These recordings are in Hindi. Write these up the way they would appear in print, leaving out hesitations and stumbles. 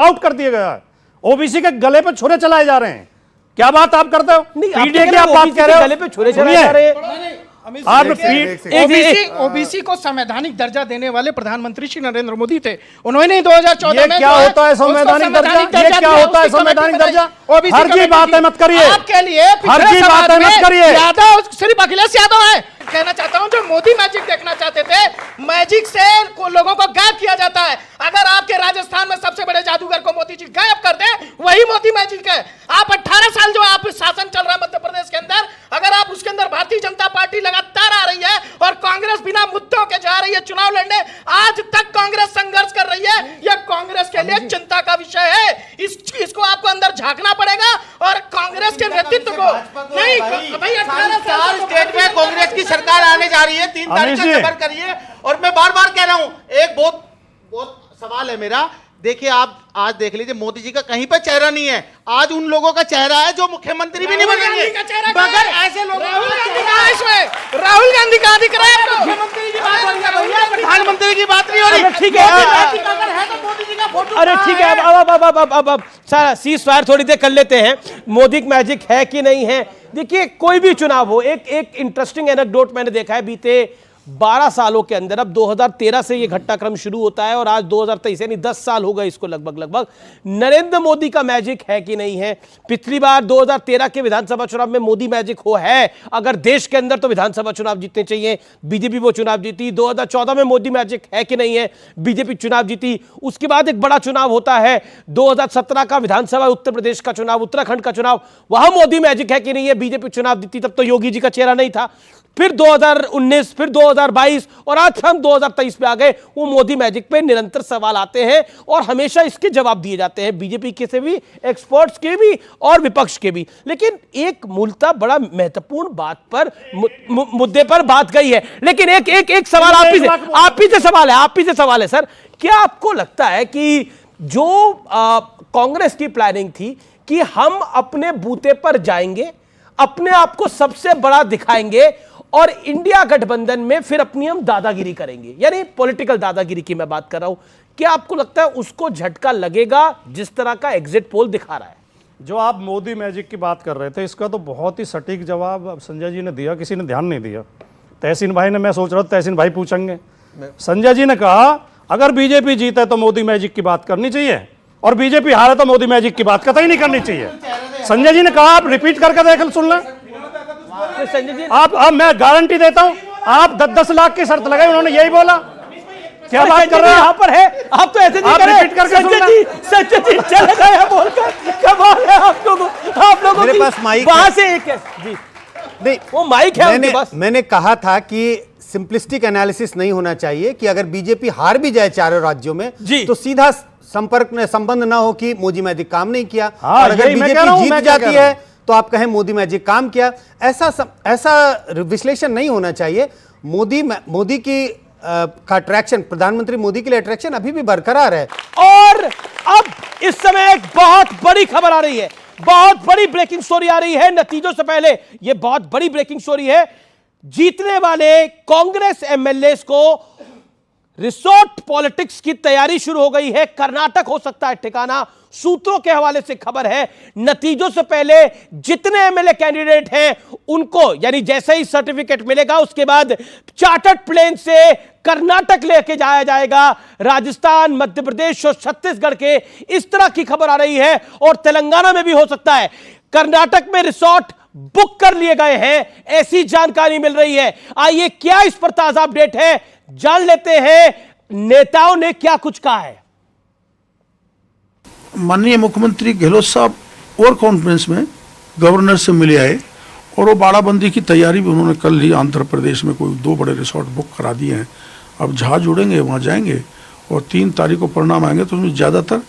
आउट कर दिया गया है। ओबीसी के गले पे छुरे चलाए जा रहे हैं। क्या बात आप करते हो? पीडीए की आप बात कर रहे हो, गले पे छुरे चलाए जा रहे हैं। ओबीसी को संवैधानिक दर्जा देने वाले प्रधानमंत्री श्री नरेंद्र मोदी थे। उन्होंने 2014 में क्या होता है संवैधानिक दर्जा? ये क्या होता है संवैधानिक दर्जा? फर्जी बातें मत करिए, आपके लिए फर्जी बातें मत करिए। यादव सिर्फ अखिलेश यादव है। कहना चाहता हूं, जो मोदी मैजिक देखना चाहते थे, मैजिक से लोगों को गायब किया जाता है। अगर आपके राजस्थान में सबसे बड़े जादूगर को मोदी जी गायब कर दे, वही मोदी मैजिक है। आप 18 साल जो आप शासन चल रहा है मध्य प्रदेश के अंदर, अगर आप उसके अंदर भारतीय जनता पार्टी लगातार आ रही है और कांग्रेस बिना मुद्दों के जा रही है चुनाव लड़ने, आज तक कांग्रेस संघर्ष कर रही है, यह कांग्रेस के लिए चिंता का विषय है। इसको आपको अंदर झांकना पड़ेगा और कांग्रेस के नेतृत्व को नहीं भाई 18 साल स्टेट में कांग्रेस की सरकार आने जा रही है, 3 तारीख को सबर करिए। और मैं बार बार कह रहा हूं, एक बहुत सवाल है मेरा। देखिए, आप आज देख लीजिए, मोदी जी का कहीं पर चेहरा नहीं है। आज उन लोगों का चेहरा है जो मुख्यमंत्री भी नहीं बनेंगे, मगर ऐसे लोग राहुल गांधी का दिख रहा है। मुख्यमंत्री की बात हो रही है भैया, प्रधानमंत्री की बात नहीं हो रही। ठीक है, अगर है तो मोदी जी का फोटो। अरे ठीक है, अब सारा सीज फायर थोड़ी देर कर लेते हैं। मोदी मैजिक है कि नहीं है? देखिए, कोई भी चुनाव हो, एक इंटरेस्टिंग एनेक्डोट मैंने देखा है बीते 12 सालों के अंदर। अब 2013 से ये घटनाक्रम शुरू होता है और आज 2023 यानी 10 साल हो गए इसको लगभग। नरेंद्र मोदी का मैजिक है कि नहीं है? पिछली बार 2013 के विधानसभा चुनाव में मोदी मैजिक है। अगर देश के अंदर तो विधानसभा चुनाव जीतने चाहिए, बीजेपी वो चुनाव जीती। 2014 में मोदी मैजिक है कि नहीं है? बीजेपी चुनाव जीती। उसके बाद एक बड़ा चुनाव होता है 2017 का विधानसभा उत्तर प्रदेश का चुनाव, उत्तराखंड का चुनाव। वहां मोदी मैजिक है कि नहीं है? बीजेपी चुनाव जीती, तब तो योगी जी का चेहरा नहीं था। फिर 2019, फिर 2022 और आज हम 2023 पे आ गए। वो मोदी मैजिक पे निरंतर सवाल आते हैं और हमेशा इसके जवाब दिए जाते हैं, बीजेपी के से भी, एक्सपर्ट्स के भी और विपक्ष के भी। लेकिन एक मूलतः बड़ा महत्वपूर्ण बात पर, मुद्दे पर बात गई है। लेकिन एक सवाल आप ही से सवाल है सर, क्या आपको लगता है कि जो कांग्रेस की प्लानिंग थी कि हम अपने बूते पर जाएंगे, अपने आप को सबसे बड़ा दिखाएंगे और इंडिया गठबंधन में फिर अपनी हम दादागिरी करेंगे, यानी पॉलिटिकल दादागिरी की मैं बात कर रहा हूं, क्या आपको लगता है उसको झटका लगेगा जिस तरह का एग्जिट पोल दिखा रहा है? जो आप मोदी मैजिक की बात कर रहे थे, इसका तो बहुत ही सटीक जवाब संजय जी ने दिया, किसी ने ध्यान नहीं दिया। तहसीन भाई ने, मैं सोच रहा था तहसीन भाई पूछेंगे। संजय जी ने कहा अगर बीजेपी जीते तो मोदी मैजिक की बात करनी चाहिए और बीजेपी हारे तो मोदी मैजिक की बात कतई नहीं करनी चाहिए। संजय जी ने कहा, आप रिपीट करके देख सुन लें। संजय जी, आप मैं गारंटी देता हूं, आप 10-10 लाख की शर्त लगाई, उन्होंने यही बोला। क्या बात कर रहे हैं? यहाँ पर है, आप तो ऐसे नहीं कर रहे। संजय जी चले गए बोलकर, कमाल है आप लोगों मेरे पास माइक वहां से एक है जी, नहीं वो माइक है उनके पास। मैंने कहा था कि सिंपलिस्टिक एनालिसिस नहीं होना चाहिए कि अगर बीजेपी हार भी जाए चारों राज्यों में तो सीधा संबंध ना हो कि मोदी मैजिक काम नहीं किया, और अगर बीजेपी जीत जाती है तो आप कहें मोदी मैजिक काम किया। ऐसा विश्लेषण नहीं होना चाहिए। मोदी की का अट्रैक्शन, प्रधानमंत्री मोदी के लिए अट्रैक्शन अभी भी बरकरार है। और अब इस समय एक बहुत बड़ी खबर आ रही है, बहुत बड़ी ब्रेकिंग स्टोरी आ रही है नतीजों से पहले। यह बहुत बड़ी ब्रेकिंग स्टोरी है। जीतने वाले कांग्रेस एमएलए को रिसोर्ट पॉलिटिक्स की तैयारी शुरू हो गई है। कर्नाटक हो सकता है ठिकाना, सूत्रों के हवाले से खबर है। नतीजों से पहले जितने एमएलए कैंडिडेट हैं उनको, यानी जैसे ही सर्टिफिकेट मिलेगा उसके बाद चार्टर्ड प्लेन से कर्नाटक लेके जाया जाएगा, राजस्थान, मध्य प्रदेश और छत्तीसगढ़ के, इस तरह की खबर आ रही है। और तेलंगाना में भी हो सकता है। कर्नाटक में रिसोर्ट बुक कर लिए गए हैं, ऐसी जानकारी मिल रही है। आइए, क्या इस पर ताजा अपडेट है, जान लेते हैं नेताओं ने क्या कुछ कहा है। माननीय मुख्यमंत्री गहलोत साहब और कॉन्फ्रेंस में गवर्नर से मिले आए और वो बाड़ाबंदी की तैयारी भी उन्होंने कर ली। आंध्र प्रदेश में कोई 2 बड़े रिसोर्ट बुक करा दिए हैं। अब जहाज उड़ेंगे, वहाँ जाएंगे और 3 तारीख को परिणाम आएंगे तो उसमें ज़्यादातर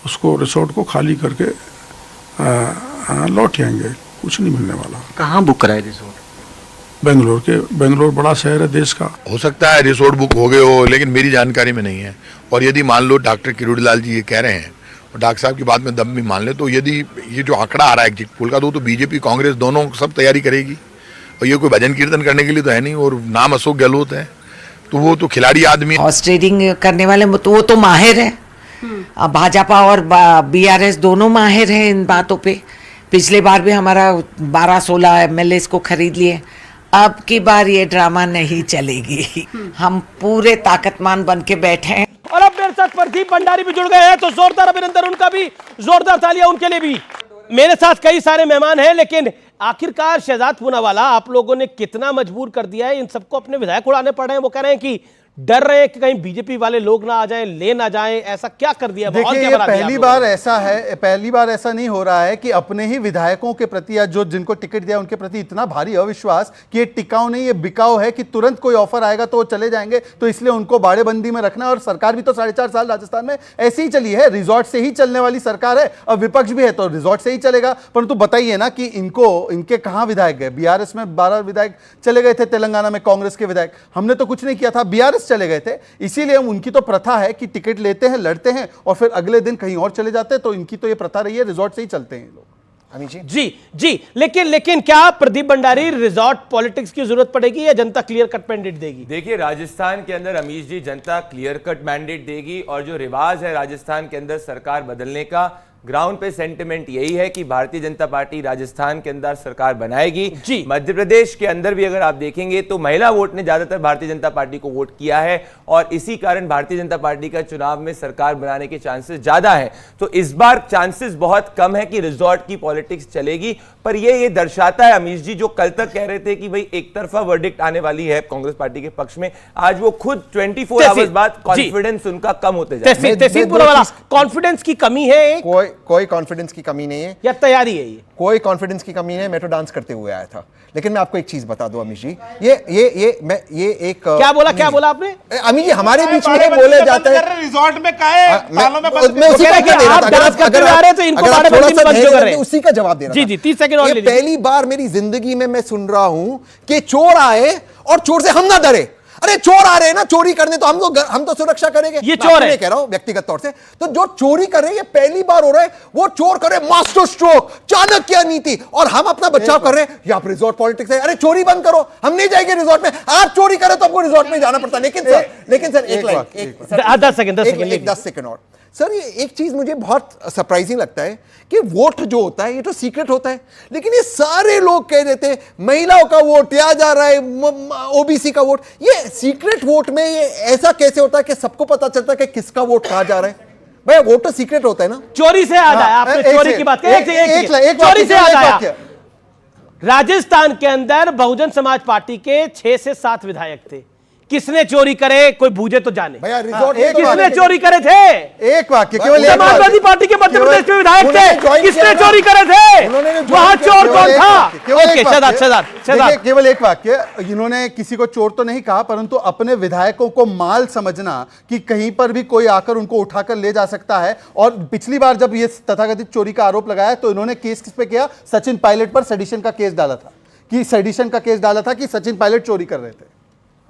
उसको रिसोर्ट को खाली करके लौट आएंगे, कुछ नहीं मिलने वाला। कहाँ बुक कराए रिसोर्ट? बेंगलोर बड़ा शहर है देश का। हो सकता है रिसोर्ट बुक हो गए हो, लेकिन मेरी जानकारी में नहीं है। और यदि मान लो डॉक्टर किरोड़ीलाल जी ये कह रहे हैं और डॉक्टर साहब की बात में दम भी मान ले, तो यदि ये जो आंकड़ा आ रहा है एग्जिट पोल का, तो बीजेपी कांग्रेस दोनों सब तैयारी करेगी। और ये कोई भजन कीर्तन करने के लिए तो है नहीं। और नाम अशोक गहलोत है, तो वो तो खिलाड़ी आदमी। हॉर्स ट्रेडिंग करने वाले तो वो तो माहिर है। भाजपा और बीआरएस दोनों माहिर हैं इन बातों पे। पिछले बार भी हमारा 12-16 एमएलए को खरीद लिए। अब की बार ये ड्रामा नहीं चलेगी। हम पूरे ताकतमान बन के बैठे हैं। और अब मेरे साथ प्रदीप भंडारी भी जुड़ गए हैं, तो जोरदार अभिनंदन उनका भी, जोरदार तालियां उनके लिए भी। मेरे साथ कई सारे मेहमान हैं, लेकिन आखिरकार शहजाद पूनावाला, आप लोगों ने कितना मजबूर कर दिया है इन सबको अपने विधायक उड़ाने पड़ रहे हैं। वो कह रहे हैं कि डर रहे हैं कि कहीं बीजेपी वाले लोग ना आ जाएं, ले ना जाएं। ऐसा क्या कर दिया? देखिए, ये पहली बार ऐसा है, पहली बार ऐसा नहीं हो रहा है कि अपने ही विधायकों के प्रति या जो जिनको टिकट दिया उनके प्रति इतना भारी अविश्वास कि ये टिकाऊ नहीं, ये बिकाऊ है कि तुरंत कोई ऑफर आएगा तो वो चले जाएंगे, तो इसलिए उनको बाड़ेबंदी में रखना। और सरकार भी तो 4.5 साल राजस्थान में ऐसी ही चली है, रिजॉर्ट से ही चलने वाली सरकार है। अब विपक्ष भी है तो रिजॉर्ट से ही चलेगा। परंतु बताइए ना कि इनके कहां विधायक गए? बीआरएस में 12 विधायक चले गए थे, तेलंगाना में कांग्रेस के विधायक। हमने तो कुछ नहीं किया था, बीआरएस चले गए थे। इसीलिए उनकी तो प्रथा है कि टिकट लेते हैं, लड़ते हैं और फिर अगले दिन कहीं और चले जाते हैं। तो इनकी तो ये प्रथा रही है, रिजॉर्ट से ही चलते हैं लोग। जी, लेकिन क्या प्रदीप भंडारी रिजॉर्ट पॉलिटिक्स की जरूरत पड़ेगी या जनता क्लियर कट मैंडेट देगी? देखिए, राजस्थान के अंदर अमीश जी, जनता क्लियर कट मैंडेट देगी। और जो रिवाज है राजस्थान के अंदर सरकार बदलने का, ग्राउंड पे सेंटिमेंट यही है कि भारतीय जनता पार्टी राजस्थान के अंदर सरकार बनाएगी। मध्य प्रदेश के अंदर भी अगर आप देखेंगे तो महिला वोट ने ज्यादातर भारतीय जनता पार्टी को वोट किया है और इसी कारण भारतीय जनता पार्टी का चुनाव में सरकार बनाने के चांसेस ज्यादा हैं। तो इस बार चांसेस बहुत कम है कि रिजॉर्ट की पॉलिटिक्स चलेगी। पर ये दर्शाता है अमीश जी, जो कल तक कह रहे थे कि भाई एक तरफा वर्डिक्ट आने वाली है कांग्रेस पार्टी के पक्ष में, आज वो खुद 24 आवर्स बाद कॉन्फिडेंस उनका कम होते जा रहा है। कॉन्फिडेंस की कमी है? कोई कॉन्फिडेंस की कमी नहीं है या तैयारी है? ये कोई कॉन्फिडेंस की कमी नहीं है। मैं तो डांस करते हुए आया था। लेकिन मैं आपको एक चीज बता दूं अमीश जी, ये एक क्या बोला आपने? अमीश जी, हमारे बीच में बोले जाते हैं रिजॉर्ट में काहे तालों में बंद। मैं उसी का दे रहा था। उसी का जवाब दे रहा था। जी 30 सेकंड और ले लीजिए। पहली बार मेरी जिंदगी में मैं सुन रहा हूं कि चोर आए और चोर से हम ना डरे। अरे चोर आ रहे हैं ना चोरी करने, तो हम तो सुरक्षा करेंगे। ये चोर है, कह रहा हूं व्यक्तिगत तौर से। तो जो चोरी कर रहे हैं, ये पहली बार हो रहा है। वो चोर करे मास्टर स्ट्रोक, चाणक्य नीति, और हम अपना बचाव कर रहे हैं। ये आप रिजॉर्ट पॉलिटिक्स है। अरे चोरी बंद करो, हम नहीं जाएंगे रिजॉर्ट में। आप चोरी करें तो आपको रिजॉर्ट में जाना पड़ता है। लेकिन सर एक लाइन, 10 सेकंड और सर, ये एक चीज मुझे बहुत सरप्राइजिंग लगता है कि वोट जो होता है ये तो सीक्रेट होता है, लेकिन ये सारे लोग कह देते हैं महिलाओं का वोट या जा रहा है, ओबीसी का वोट। ये सीक्रेट वोट में ये ऐसा कैसे होता है कि सबको पता चलता है कि किसका वोट कहां जा रहा है? भाई वोट तो सीक्रेट होता है ना। चोरी से याद आया, आपने चोरी की बात की, चोरी से याद आया। राजस्थान के अंदर बहुजन समाज पार्टी के 6 से 7 विधायक थे। किसने चोरी करे? कोई बूझे तो जाने। भैया रिजॉर्ट किसने चोरी करे थे? एक वाक्य, केवल समाजवादी पार्टी के मध्य प्रदेश के विधायक थे, किसने चोरी करे थे? वहां चोर कौन था? शहजाद, केवल एक वाक्य। इन्होंने किसी को चोर तो नहीं कहा, परंतु अपने विधायकों को माल समझना कि कहीं पर भी कोई आकर उनको उठाकर ले जा सकता है। और पिछली बार जब ये तथाकथित चोरी का आरोप लगाया तो इन्होंने केस किस पे किया? सचिन पायलट पर सेडिशन का केस डाला था, कि सेडिशन का केस डाला था कि सचिन पायलट चोरी कर रहे थे।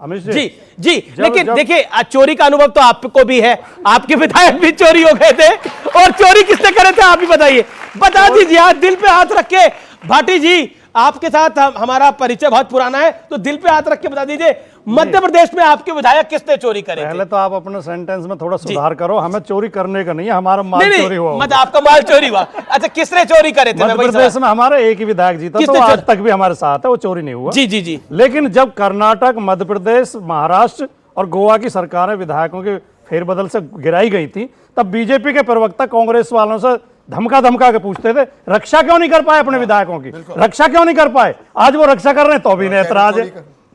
जी लेकिन देखिए, चोरी का अनुभव तो आपको भी है, आपके विधायक भी चोरी हो गए थे। और चोरी किसने करे थे आप भी बताइए, बता दीजिए। आज दिल पे हाथ रख के, भाटी जी आपके साथ हमारा परिचय बहुत पुराना है, तो दिल पे हाथ रख के बता दीजिए, मध्य प्रदेश में आपके विधायक किसने चोरी करे? पहले तो आप अपने सेंटेंस में थोड़ा सुधार करो। हमें चोरी करने का नहीं है, हमारा माल चोरी हुआ। मतलब आपका माल चोरी हुआ। अच्छा, किसने चोरी करे थे? मध्य प्रदेश में हमारा एक ही विधायक जीता, तो आज तक भी हमारे साथ है, वो चोरी नहीं हुआ। जी। लेकिन जब कर्नाटक, मध्य प्रदेश, महाराष्ट्र और गोवा की सरकारें विधायकों के फेरबदल से गिराई गई थी, तब बीजेपी के प्रवक्ता कांग्रेस वालों से धमका के पूछते थे, रक्षा क्यों नहीं कर पाए अपने विधायकों की? रक्षा क्यों नहीं कर पाए? आज वो रक्षा कर रहे हैं तो भी ऐतराज है।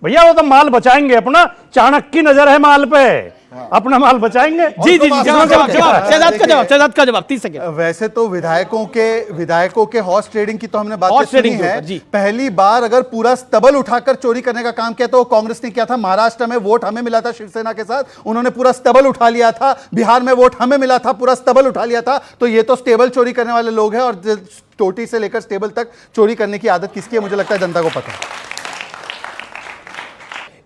भैया वो तो माल बचाएंगे अपना, चाणक्य की नजर है माल पे, अपना माल बचाएंगे। जी शहजाद का जवाब 30 सेकंड। वैसे तो विधायकों के हॉर्स ट्रेडिंग की तो हमने बात सुनी है। पहली बार अगर पूरा स्तबल उठाकर चोरी करने का काम किया तो कांग्रेस ने किया था। महाराष्ट्र में वोट हमें मिला था शिवसेना के साथ, उन्होंने पूरा स्तबल उठा लिया था। बिहार में वोट हमें मिला था, पूरा स्तबल उठा लिया था। तो ये तो स्टेबल चोरी करने वाले लोग हैं, और टोटी से लेकर स्टेबल तक चोरी करने की आदत किसकी है मुझे लगता है जनता को पता है।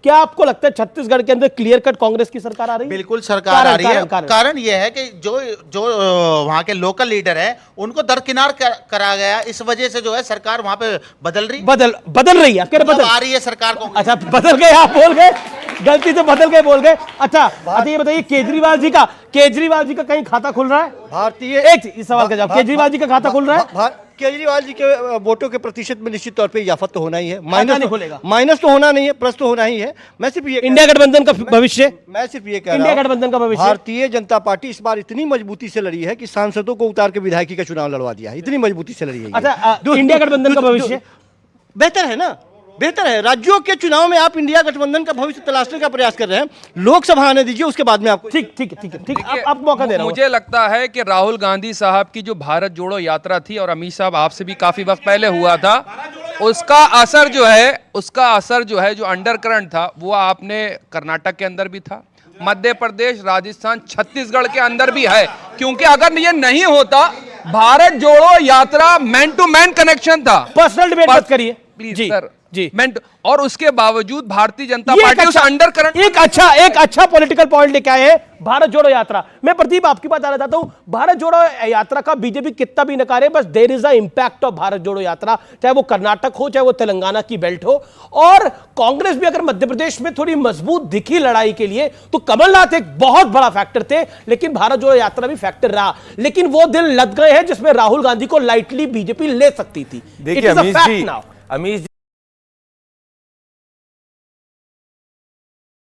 क्या आपको लगता है छत्तीसगढ़ के अंदर क्लियर कट कांग्रेस की सरकार आ रही है? बिल्कुल सरकार आ रही है। कारण यह है कि जो वहां के लोकल लीडर हैं उनको दरकिनार करा गया, इस वजह से जो है सरकार वहां पे बदल रही है। बदल रही है, बदल आ रही है सरकार को। अच्छा, बदल गए, आप बोल गए गलती से बदल के बोल गए। अच्छा ये बताइए, केजरीवाल जी का कहीं खाता खुल रहा है? भारतीय एक इस सवाल का जवाब, केजरीवाल जी का खाता खुल रहा है? केजरीवाल जी के वोटों के प्रतिशत में निश्चित तौर पे इजाफा तो होना ही है, खुलेगा, माइनस तो होना नहीं है, प्लस तो होना ही है। मैं सिर्फ ये इंडिया गठबंधन का भविष्य, मैं सिर्फ ये कह रहा हूं, इंडिया गठबंधन का भविष्य, भारतीय जनता पार्टी इस बार इतनी मजबूती से लड़ी है कि सांसदों को उतार के विधायकी का चुनाव लड़वा दिया है, इतनी मजबूती से लड़ी है। अच्छा इंडिया गठबंधन का भविष्य बेहतर है ना, बेहतर है। राज्यों के चुनाव में आप इंडिया गठबंधन का भविष्य तलाशने का प्रयास कर रहे हैं, लोकसभा आने दीजिए, उसके बाद में आपको ठीक आप मौका दे रहा हूं। मुझे लगता है कि राहुल गांधी साहब की जो भारत जोड़ो यात्रा थी, और अमित साहब आपसे भी काफी वक्त पहले हुआ था, उसका असर जो है जो अंडर करंट था वो आपने कर्नाटक के अंदर भी था, मध्य प्रदेश, राजस्थान, छत्तीसगढ़ के अंदर भी है। क्योंकि अगर ये नहीं होता, भारत जोड़ो यात्रा मैन टू मैन कनेक्शन था। पर्सनल डिबेट मत करिए प्लीज सर जी। और उसके बावजूद भारतीय जनता पार्टी उस अंडर करंट एक अच्छा पॉलिटिकल पॉइंट लेके आए हैं, भारत जोड़ो यात्रा। मैं प्रदीप आपकी बात आना चाहता हूं, भारत जोड़ो यात्रा का बीजेपी कितना भी नकारे, बस there is a impact of Bharat Jodo Yatra, चाहे वो कर्नाटक हो, चाहे वो तेलंगाना की बेल्ट हो। और कांग्रेस भी अगर मध्य प्रदेश में थोड़ी मजबूत दिखी लड़ाई के लिए, तो कमलनाथ एक बहुत बड़ा फैक्टर थे, लेकिन भारत जोड़ो यात्रा भी फैक्टर रहा। लेकिन वो दिन लग गए हैं जिसमें राहुल गांधी को लाइटली बीजेपी ले सकती थी। देखिए अमीश जी